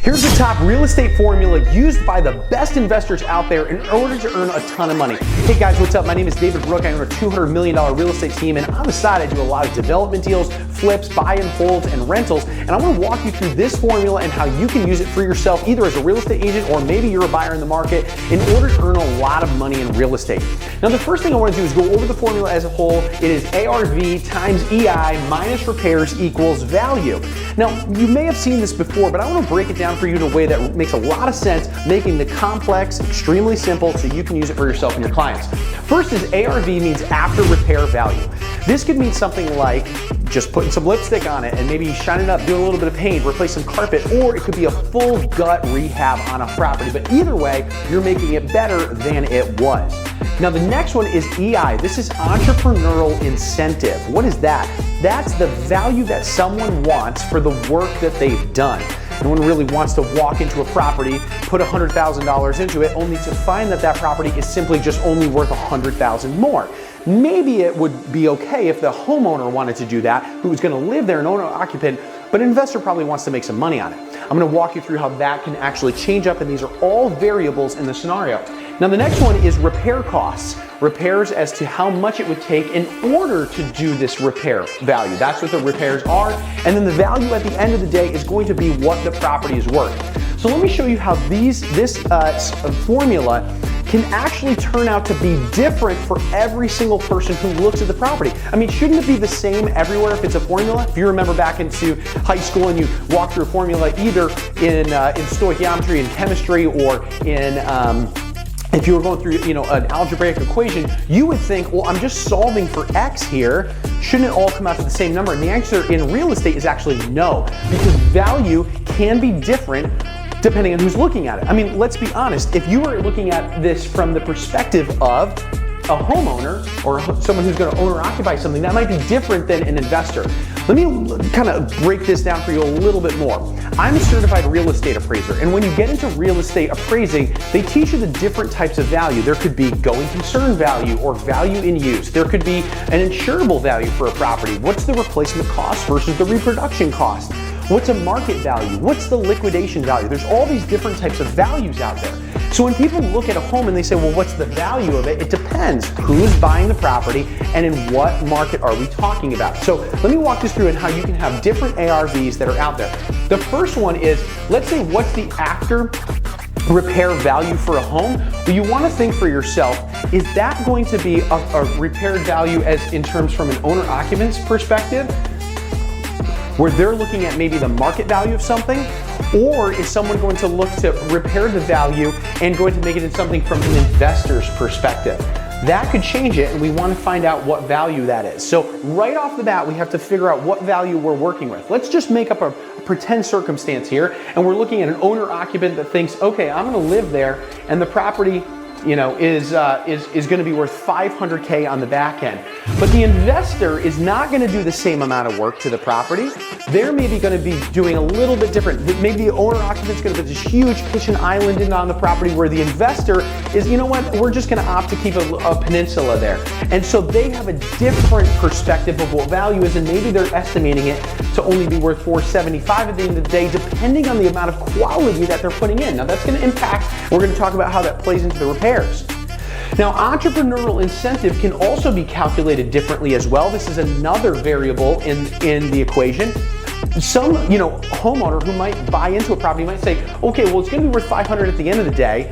Here's the top real estate formula used by the best investors out there in order to earn a ton of money. Hey guys, what's up? My name is David Brooke. I own a $200 million real estate team, and on the side I do a lot of development deals, flips, buy and holds, and rentals. And I want to walk you through this formula and how you can use it for yourself, either as a real estate agent or maybe you're a buyer in the market, in order to earn a lot of money in real estate. Now the first thing I want to do is go over the formula as a whole. It is ARV times EI minus repairs equals value. Now you may have seen this before, but I want to break it down for you in a way that makes a lot of sense, making the complex extremely simple so you can use it for yourself and your clients. First is ARV means after repair value. This could mean something like just putting some lipstick on it and maybe shining it up, doing a little bit of paint, replace some carpet, or it could be a full gut rehab on a property. But either way, you're making it better than it was. Now the next one is EI. This is entrepreneurial incentive. What is that? That's the value that someone wants for the work that they've done. No one really wants to walk into a property, put $100,000 into it, only to find that that property is simply just only worth $100,000 more. Maybe it would be okay if the homeowner wanted to do that, who was going to live there, an owner-occupant, but an investor probably wants to make some money on it. I'm going to walk you through how that can actually change up, and these are all variables in the scenario. Now the next one is repair costs. Repairs as to how much it would take in order to do this repair value. That's what the repairs are. And then the value at the end of the day is going to be what the property is worth. So let me show you how this formula can actually turn out to be different for every single person who looks at the property. I mean, shouldn't it be the same everywhere if it's a formula? If you remember back into high school and you walk through a formula either in stoichiometry and chemistry, or in if you were going through, an algebraic equation, you would think, well, I'm just solving for X here. Shouldn't it all come out to the same number? And the answer in real estate is actually no, because value can be different depending on who's looking at it. I mean, let's be honest. If you were looking at this from the perspective of a homeowner or someone who's going to own or occupy something, that might be different than an investor. Let me kind of break this down for you a little bit more. I'm a certified real estate appraiser, and when you get into real estate appraising, they teach you the different types of value. There could be going concern value or value in use. There could be an insurable value for a property. What's the replacement cost versus the reproduction cost? What's a market value? What's the liquidation value? There's all these different types of values out there. So when people look at a home and they say, well, what's the value of it? It depends who's buying the property and in what market are we talking about. So let me walk this through and how you can have different ARVs that are out there. The first one is, let's say, what's the after repair value for a home? Well, you want to think for yourself, is that going to be a repaired value as in terms from an owner-occupant's perspective, where they're looking at maybe the market value of something? Or is someone going to look to repair the value and going to make it in something from an investor's perspective? That could change it, and we want to find out what value that is. So right off the bat, we have to figure out what value we're working with. Let's just make up a pretend circumstance here, and we're looking at an owner-occupant that thinks, okay, I'm going to live there, and the property is going to be worth $500K on the back end. But the investor is not going to do the same amount of work to the property. They're maybe going to be doing a little bit different. Maybe the owner-occupant's going to put this huge kitchen island in on the property, where the investor is, you know what, we're just going to opt to keep a peninsula there. And so they have a different perspective of what value is, and maybe they're estimating it to only be worth $475 at the end of the day, depending on the amount of quality that they're putting in. Now that's going to impact, we're going to talk about how that plays into the repairs. Now, entrepreneurial incentive can also be calculated differently as well. This is another variable in the equation. Some, homeowner who might buy into a property might say, okay, well, it's going to be worth $500 at the end of the day.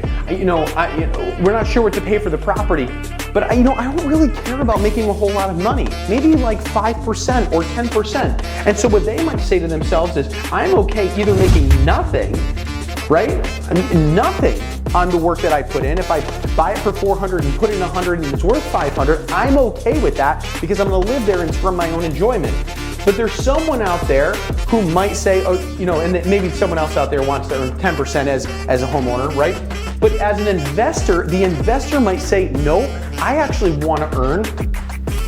We're not sure what to pay for the property, but I don't really care about making a whole lot of money. Maybe like 5% or 10%. And so what they might say to themselves is, I'm okay either making nothing, right? Nothing on the work that I put in. If I buy it for $400 and put in $100 and it's worth $500, I'm okay with that, because I'm going to live there and it's from my own enjoyment. But there's someone out there who might say, and maybe someone else out there wants to earn 10% as a homeowner, right? But as an investor, the investor might say, no, I actually want to earn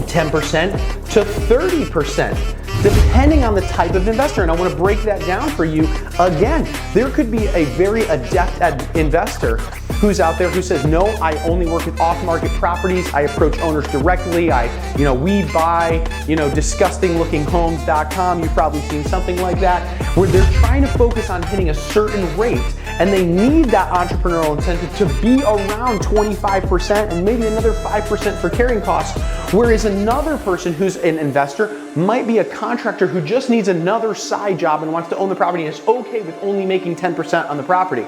10% to 30%, depending on the type of investor. And I want to break that down for you again. There could be a very adept investor who's out there who says, no, I only work with off-market properties. I approach owners directly. We buy, disgusting-looking-homes.com. You've probably seen something like that, where they're trying to focus on hitting a certain rate, and they need that entrepreneurial incentive to be around 25% and maybe another 5% for carrying costs. Whereas another person who's an investor might be a contractor who just needs another side job and wants to own the property and is okay with only making 10% on the property.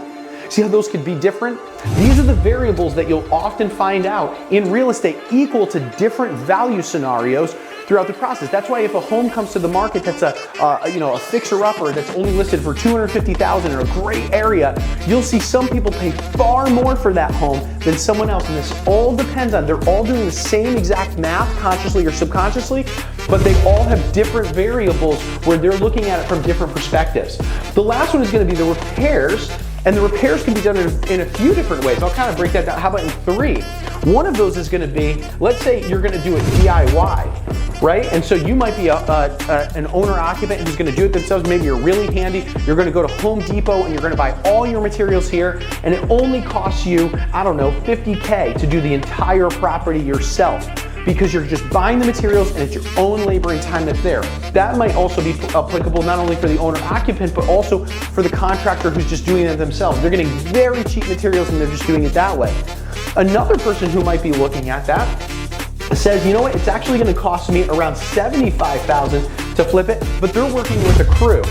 See how those could be different? These are the variables that you'll often find out in real estate equal to different value scenarios throughout the process. That's why if a home comes to the market that's a fixer-upper that's only listed for $250,000 in a great area, you'll see some people pay far more for that home than someone else. And this all depends on, they're all doing the same exact math, consciously or subconsciously, but they all have different variables where they're looking at it from different perspectives. The last one is going to be the repairs. And the repairs can be done in a few different ways. I'll kind of break that down. How about in 3? One of those is going to be, let's say you're going to do it DIY, right? And so you might be an owner-occupant who's going to do it themselves. Maybe you're really handy. You're going to go to Home Depot and you're going to buy all your materials here, and it only costs you, I don't know, $50K to do the entire property yourself, because you're just buying the materials and it's your own labor and time that's there. That might also be applicable not only for the owner-occupant, but also for the contractor who's just doing it themselves. They're getting very cheap materials and they're just doing it that way. Another person who might be looking at that says, you know what, it's actually going to cost me around $75,000 to flip it, but they're working with a crew.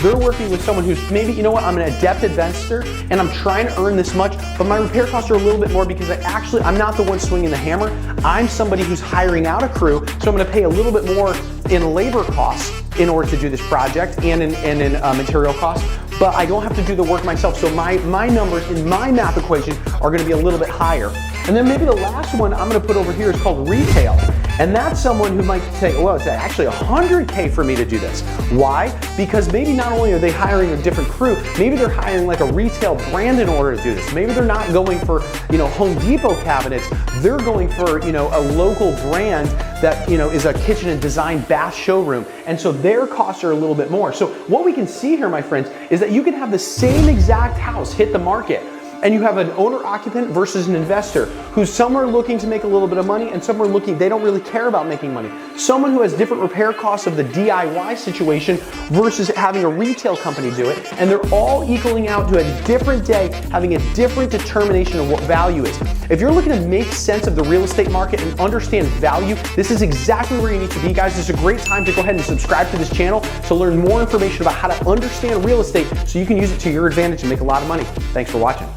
They're working with someone who's maybe, you know what, I'm an adept investor and I'm trying to earn this much, but my repair costs are a little bit more because I'm not the one swinging the hammer. I'm somebody who's hiring out a crew, so I'm going to pay a little bit more in labor costs in order to do this project and in material costs, but I don't have to do the work myself. So my numbers in my math equation are going to be a little bit higher. And then maybe the last one I'm going to put over here is called retail. And that's someone who might say, well, it's actually $100K for me to do this. Why? Because maybe not only are they hiring a different crew, maybe they're hiring like a retail brand in order to do this. Maybe they're not going for, Home Depot cabinets. They're going for, a local brand that, is a kitchen and design bath showroom. And so their costs are a little bit more. So what we can see here, my friends, is that you can have the same exact house hit the market, and you have an owner-occupant versus an investor who's some are looking to make a little bit of money and some are looking, they don't really care about making money. Someone who has different repair costs of the DIY situation versus having a retail company do it, and they're all equaling out to a different day, having a different determination of what value is. If you're looking to make sense of the real estate market and understand value, this is exactly where you need to be, guys. This is a great time to go ahead and subscribe to this channel to learn more information about how to understand real estate so you can use it to your advantage and make a lot of money. Thanks for watching.